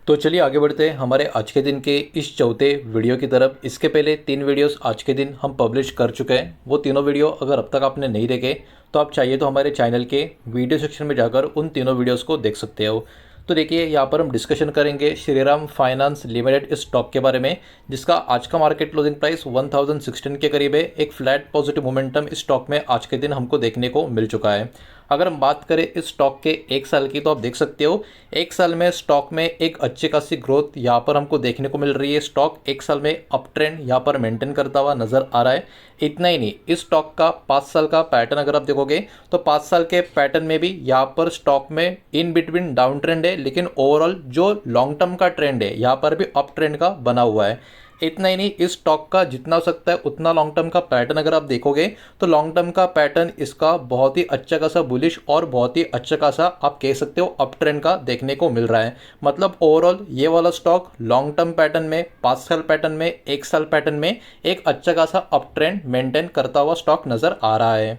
तो चलिए आगे बढ़ते हैं हमारे आज के दिन के इस चौथे वीडियो की तरफ। इसके पहले 3 वीडियोस आज के दिन हम पब्लिश कर चुके हैं। वो तीनों वीडियो अगर अब तक आपने नहीं देखे तो आप चाहिए तो हमारे चैनल के वीडियो सेक्शन में जाकर उन तीनों वीडियोस को देख सकते हो। तो देखिए यहाँ पर हम डिस्कशन करेंगे श्रीराम फाइनेंस लिमिटेड इस स्टॉक के बारे में, जिसका आज का मार्केट क्लोजिंग प्राइस 1016 के करीब है। एक फ्लैट पॉजिटिव मोमेंटम इस स्टॉक में आज के दिन हमको देखने को मिल चुका है। अगर हम बात करें इस स्टॉक के 1 साल की, तो आप देख सकते हो 1 साल में स्टॉक में एक अच्छी खासी ग्रोथ यहाँ पर हमको देखने को मिल रही है। स्टॉक 1 साल में अप ट्रेंड यहाँ पर मेंटेन करता हुआ नजर आ रहा है। इतना ही नहीं, इस स्टॉक का 5 साल का पैटर्न अगर आप देखोगे तो 5 साल के पैटर्न में भी यहाँ पर स्टॉक में इन बिटवीन डाउन ट्रेंड है, लेकिन ओवरऑल जो लॉन्ग टर्म का ट्रेंड है यहाँ पर भी अप ट्रेंड का बना हुआ है। इतना ही नहीं, इस स्टॉक का जितना हो सकता है उतना लॉन्ग टर्म का पैटर्न अगर आप देखोगे तो लॉन्ग टर्म का पैटर्न इसका बहुत ही अच्छा खासा बुलिश और बहुत ही अच्छा खासा आप कह सकते हो अप ट्रेंड का देखने को मिल रहा है। मतलब ओवरऑल ये वाला स्टॉक लॉन्ग टर्म पैटर्न में, 5 साल पैटर्न में, 1 साल पैटर्न में एक अच्छा खासा अप ट्रेंड मेंटेन करता हुआ स्टॉक नजर आ रहा है।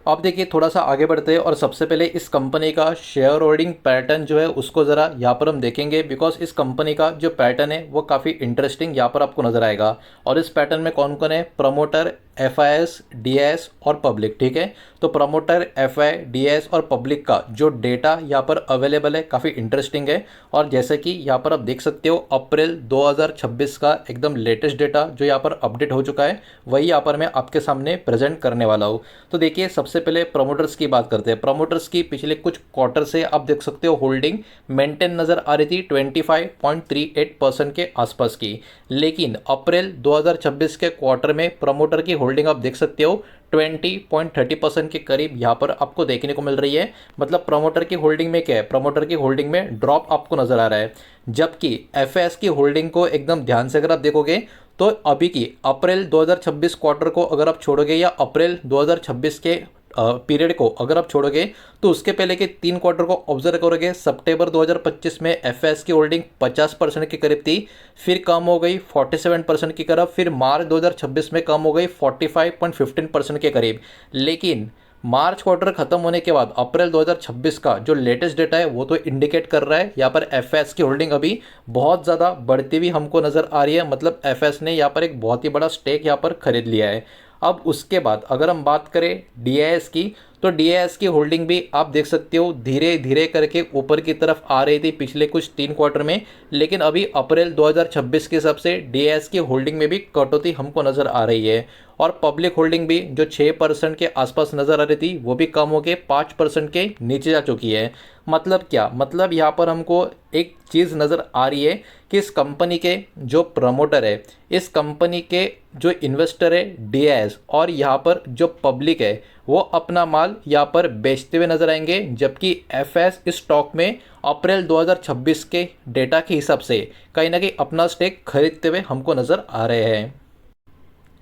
आप देखिए थोड़ा सा आगे बढ़ते हैं और सबसे पहले इस कंपनी का शेयर होल्डिंग पैटर्न जो है उसको ज़रा यहाँ पर हम देखेंगे, बिकॉज इस कंपनी का जो पैटर्न है वो काफ़ी इंटरेस्टिंग यहाँ पर आपको नज़र आएगा। और इस पैटर्न में कौन कौन है, प्रमोटर, एफआईएस, डीआईएस और पब्लिक। ठीक है, तो प्रमोटर, एफआई, डीआईएस और पब्लिक का जो डेटा यहाँ पर अवेलेबल है काफ़ी इंटरेस्टिंग है। और जैसे कि यहाँ पर आप देख सकते हो अप्रैल 2026 का एकदम लेटेस्ट डेटा जो यहाँ पर अपडेट हो चुका है वही यहाँ पर मैं आपके सामने प्रेजेंट करने वाला हूँ। तो देखिए सबसे पहले प्रमोटर्स की बात करते हैं। प्रमोटर्स की पिछले कुछ क्वार्टर से आप देख सकते हो होल्डिंग मेंटेन नजर आ रही थी 25.38% के आसपास की, लेकिन अप्रैल 2026 के क्वार्टर में प्रमोटर की होल्डिंग आप देख सकते हो 20.30% के करीब यहाँ पर आपको देखने को मिल रही है। मतलब प्रमोटर की होल्डिंग में क्या है, प्रमोटर की होल्डिंग में ड्रॉप आपको नजर आ रहा है। जबकि एफएस की होल्डिंग को एकदम ध्यान से अगर आप देखोगे तो अभी की अप्रैल 2026 क्वार्टर को अगर आप छोड़ोगे या अप्रैल 2026 के पीरियड को अगर आप छोड़ोगे तो उसके पहले के 3 क्वार्टर को ऑब्जर्व करोगे, सितंबर 2025 में एफएस की होल्डिंग 50% के करीब थी, फिर कम हो गई 47% की तरफ, फिर मार्च 2026 में कम हो गई 45.15% के करीब। लेकिन मार्च क्वार्टर खत्म होने के बाद अप्रैल 2026 का जो लेटेस्ट डेटा है वो तो इंडिकेट कर रहा है यहाँ पर एफएस की होल्डिंग अभी बहुत ज़्यादा बढ़ती हुई हमको नज़र आ रही है। मतलब एफएस ने यहाँ पर एक बहुत ही बड़ा स्टेक यहाँ पर खरीद लिया है। अब उसके बाद अगर हम बात करें डीआईएस की, तो डीआईएस की होल्डिंग भी आप देख सकते हो धीरे धीरे करके ऊपर की तरफ आ रही थी पिछले कुछ 3 क्वार्टर में, लेकिन अभी अप्रैल 2026 के हिसाब से डीआईएस की होल्डिंग में भी कटौती हमको नज़र आ रही है। और पब्लिक होल्डिंग भी जो 6% के आसपास नज़र आ रही थी वो भी कम होकर 5% के नीचे जा चुकी है। मतलब क्या, मतलब यहाँ पर हमको एक चीज़ नज़र आ रही है कि इस कंपनी के जो प्रमोटर है, इस कंपनी के जो इन्वेस्टर है डीआईएस, और यहाँ पर जो पब्लिक है वो अपना माल यहाँ पर बेचते हुए नजर आएंगे। जबकि एफएस इस स्टॉक में अप्रैल 2026 के डेटा के हिसाब से कहीं ना कहीं अपना स्टेक खरीदते हुए हमको नज़र आ रहे हैं।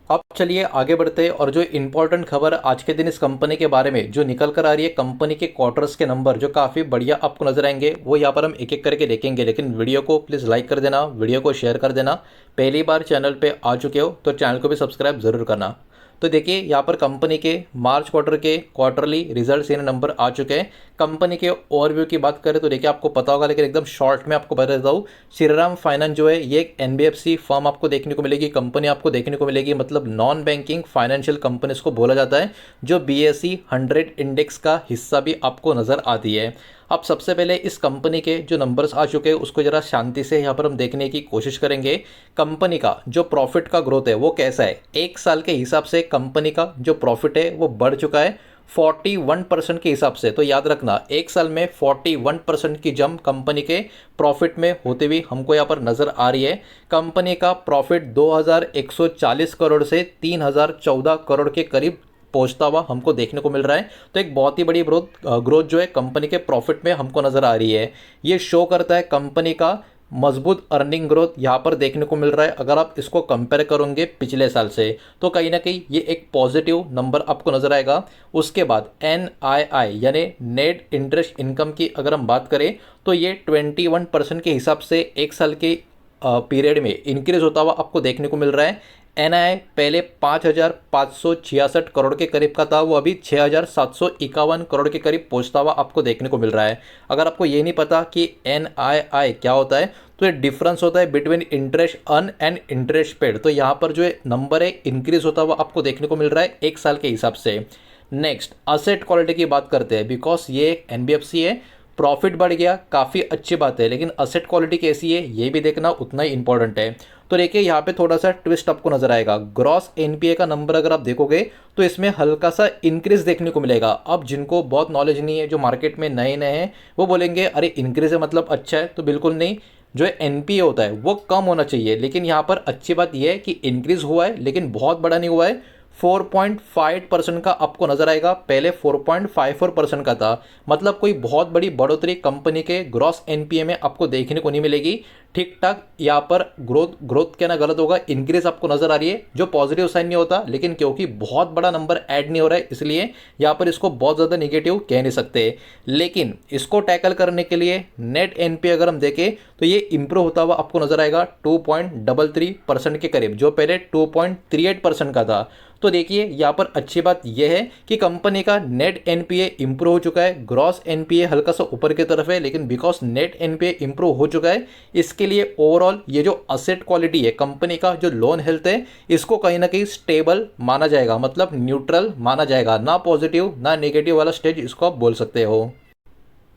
अब चलिए आगे बढ़ते हैं और जो इम्पोर्टेंट खबर आज के दिन इस कंपनी के बारे में जो निकल कर आ रही है, कंपनी के क्वार्टर्स के नंबर जो काफ़ी बढ़िया आपको नजर आएंगे वो यहाँ पर हम एक एक करके देखेंगे। लेकिन वीडियो को प्लीज़ लाइक कर देना, वीडियो को शेयर कर देना। पहली बार चैनल पे आ चुके हो तो चैनल को भी सब्सक्राइब ज़रूर करना। तो देखिए यहाँ पर कंपनी के मार्च क्वार्टर के क्वार्टरली रिजल्ट्स यानी नंबर आ चुके हैं। कंपनी के ओवरव्यू की बात करें तो देखिए आपको पता होगा, लेकिन एकदम शॉर्ट में आपको बता देता हूँ। श्रीराम फाइनेंस जो है ये एक एनबीएफसी फर्म आपको देखने को मिलेगी, कंपनी आपको देखने को मिलेगी। मतलब नॉन बैंकिंग फाइनेंशियल कंपनीज को बोला जाता है, जो BSE 100 इंडेक्स का हिस्सा भी आपको नज़र आती है। अब सबसे पहले इस कंपनी के जो नंबर्स आ चुके हैं उसको ज़रा शांति से यहाँ पर हम देखने की कोशिश करेंगे। कंपनी का जो प्रॉफिट का ग्रोथ है वो कैसा है, 1 साल के हिसाब से कंपनी का जो प्रॉफिट है वो बढ़ चुका है 41% के हिसाब से। तो याद रखना 1 साल में 41% की जंप कंपनी के प्रॉफिट में होते हुए हमको यहाँ पर नज़र आ रही है। कंपनी का प्रॉफिट 2140 करोड़ से 3014 करोड़ के करीब पहुंचता हुआ हमको देखने को मिल रहा है। तो एक बहुत ही बड़ी ग्रोथ जो है कंपनी के प्रॉफिट में हमको नज़र आ रही है। ये शो करता है कंपनी का मजबूत अर्निंग ग्रोथ यहाँ पर देखने को मिल रहा है। अगर आप इसको कंपेयर करोगे पिछले साल से तो कहीं ना कहीं ये एक पॉजिटिव नंबर आपको नज़र आएगा। उसके बाद NII यानी नेट इंटरेस्ट इनकम की अगर हम बात करें तो ये 21% के हिसाब से 1 साल के पीरियड में इंक्रीज होता हुआ आपको देखने को मिल रहा है। एनआईआई पहले 5,566 करोड़ के करीब का था, वो अभी 6,751 करोड़ के करीब पहुंचता हुआ आपको देखने को मिल रहा है। अगर आपको ये नहीं पता कि एनआईआई क्या होता है, तो ये डिफरेंस होता है between interest earn and interest paid. तो यहाँ पर जो नंबर है इंक्रीज होता हुआ आपको देखने को मिल रहा है एक साल के हिसाब से। नेक्स्ट असेट क्वालिटी की बात करते हैं, बिकॉज ये एक एनबीएफसी है, प्रॉफिट बढ़ गया, काफ़ी अच्छी बात है, लेकिन असेट क्वालिटी कैसी है ये भी देखना उतना ही इंपॉर्टेंट है। तो देखिए यहाँ पे थोड़ा सा ट्विस्ट आपको नजर आएगा। ग्रॉस एनपीए का नंबर अगर आप देखोगे तो इसमें हल्का सा इंक्रीज देखने को मिलेगा। अब जिनको बहुत नॉलेज नहीं है, जो मार्केट में नए नए हैं, वो बोलेंगे अरे इंक्रीज है मतलब अच्छा है, तो बिल्कुल नहीं। जो एनपीए होता है वो कम होना चाहिए, लेकिन यहाँ पर अच्छी बात यह है कि इंक्रीज हुआ है, लेकिन बहुत बड़ा नहीं हुआ है। 4.5% का आपको नजर आएगा, पहले 4.54% का था। मतलब कोई बहुत बड़ी बढ़ोतरी कंपनी के ग्रॉस एनपीए में आपको देखने को नहीं मिलेगी। ठीक ठाक यहाँ पर ग्रोथ कहना गलत होगा, इंक्रीज आपको नजर आ रही है, जो पॉजिटिव साइन नहीं होता, लेकिन क्योंकि बहुत बड़ा नंबर ऐड नहीं हो रहा है इसलिए यहाँ पर इसको बहुत ज़्यादा निगेटिव कह नहीं सकते। लेकिन इसको टैकल करने के लिए नेट एनपीए अगर हम देखें तो ये इंप्रूव होता हुआ आपको नजर आएगा 2.33% के करीब, जो पहले 2.38% का था। तो देखिए यहाँ पर अच्छी बात यह है कि कंपनी का नेट एनपीए इंप्रूव हो चुका है, ग्रॉस एनपीए हल्का सा ऊपर की तरफ है, लेकिन बिकॉज नेट एनपीए इंप्रूव हो चुका है, इसके लिए ओवरऑल ये जो असेट क्वालिटी है कंपनी का, जो लोन हेल्थ है, इसको कहीं ना कहीं स्टेबल माना जाएगा, मतलब न्यूट्रल माना जाएगा, ना पॉजिटिव ना नेगेटिव वाला स्टेज इसको आप बोल सकते हो।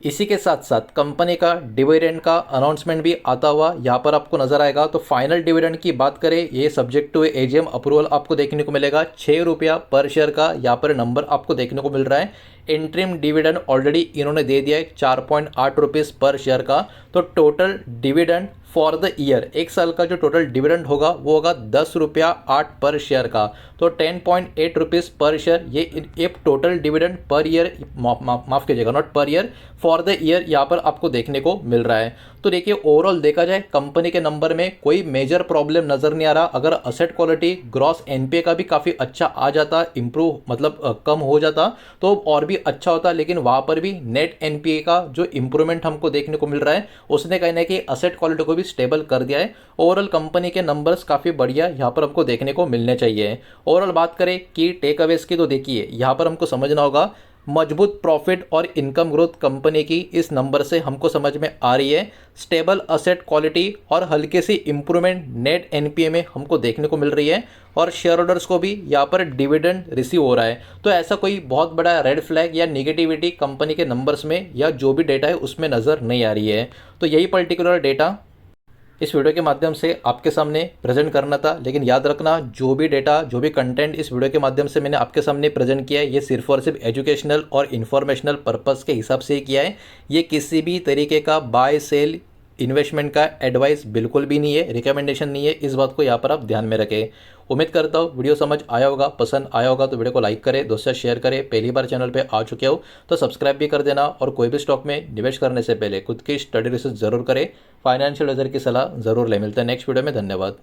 इसी के साथ साथ कंपनी का डिविडेंड का अनाउंसमेंट भी आता हुआ यहाँ पर आपको नजर आएगा। तो फाइनल डिविडेंड की बात करें, ये सब्जेक्ट टू एजीएम अप्रूवल आपको देखने को मिलेगा। 6 रुपया पर शेयर का यहाँ पर नंबर आपको देखने को मिल रहा है। इंटरिम डिविडेंड ऑलरेडी इन्होंने दे दिया है 4.8 रुपीज़ पर शेयर का। तो total dividend for the year, एक साल का जो टोटल डिविडेंड होगा वो होगा 10.08 पर शेयर का। तो 10.8 रुपीज़ पर शेयर, ये टोटल डिविडेंड पर ईयर, माफ़ कीजिएगा, not per year, for the year यहाँ पर आपको देखने को मिल रहा है। तो देखिए ओवरऑल देखा जाए कंपनी के नंबर में कोई मेजर प्रॉब्लम नज़र नहीं आ रहा। अगर असेट क्वालिटी ग्रॉस एनपीए का भी काफ़ी अच्छा आ जाता, इंप्रूव मतलब कम हो जाता, तो और भी अच्छा होता, लेकिन वहाँ पर भी नेट एनपीए का जो इंप्रूवमेंट हमको देखने को मिल रहा है उसने कहीं ना कहीं असेट क्वालिटी को भी स्टेबल कर दिया है। ओवरऑल कंपनी के नंबर्स काफ़ी बढ़िया यहाँ पर हमको देखने को मिलने चाहिए। ओवरऑल बात करें कि टेक अवेज की, तो देखिए यहाँ पर हमको समझना होगा मजबूत प्रॉफिट और इनकम ग्रोथ कंपनी की इस नंबर से हमको समझ में आ रही है। स्टेबल असेट क्वालिटी और हल्की सी इंप्रूवमेंट नेट एनपीए में हमको देखने को मिल रही है, और शेयर होल्डर्स को भी यहाँ पर डिविडेंड रिसीव हो रहा है। तो ऐसा कोई बहुत बड़ा रेड फ्लैग या निगेटिविटी कंपनी के नंबर्स में या जो भी डेटा है उसमें नज़र नहीं आ रही है। तो यही पर्टिकुलर डेटा इस वीडियो के माध्यम से आपके सामने प्रेजेंट करना था। लेकिन याद रखना, जो भी डेटा, जो भी कंटेंट इस वीडियो के माध्यम से मैंने आपके सामने प्रेजेंट किया है, ये सिर्फ और सिर्फ एजुकेशनल और इन्फॉर्मेशनल पर्पस के हिसाब से ही किया है। ये किसी भी तरीके का बाय सेल इन्वेस्टमेंट का एडवाइस बिल्कुल भी नहीं है, रिकमेंडेशन नहीं है। इस बात को यहाँ पर आप ध्यान में रखें। उम्मीद करता हूँ वीडियो समझ आया होगा, पसंद आया होगा तो वीडियो को लाइक करें, दोस्तों से शेयर करें। पहली बार चैनल पे आ चुके हो तो सब्सक्राइब भी कर देना, और कोई भी स्टॉक में निवेश करने से पहले खुद की स्टडी रिसर्च जरूर करें, फाइनेंशियल एडवाइजर की सलाह जरूर ले। मिलते हैं नेक्स्ट वीडियो में, धन्यवाद।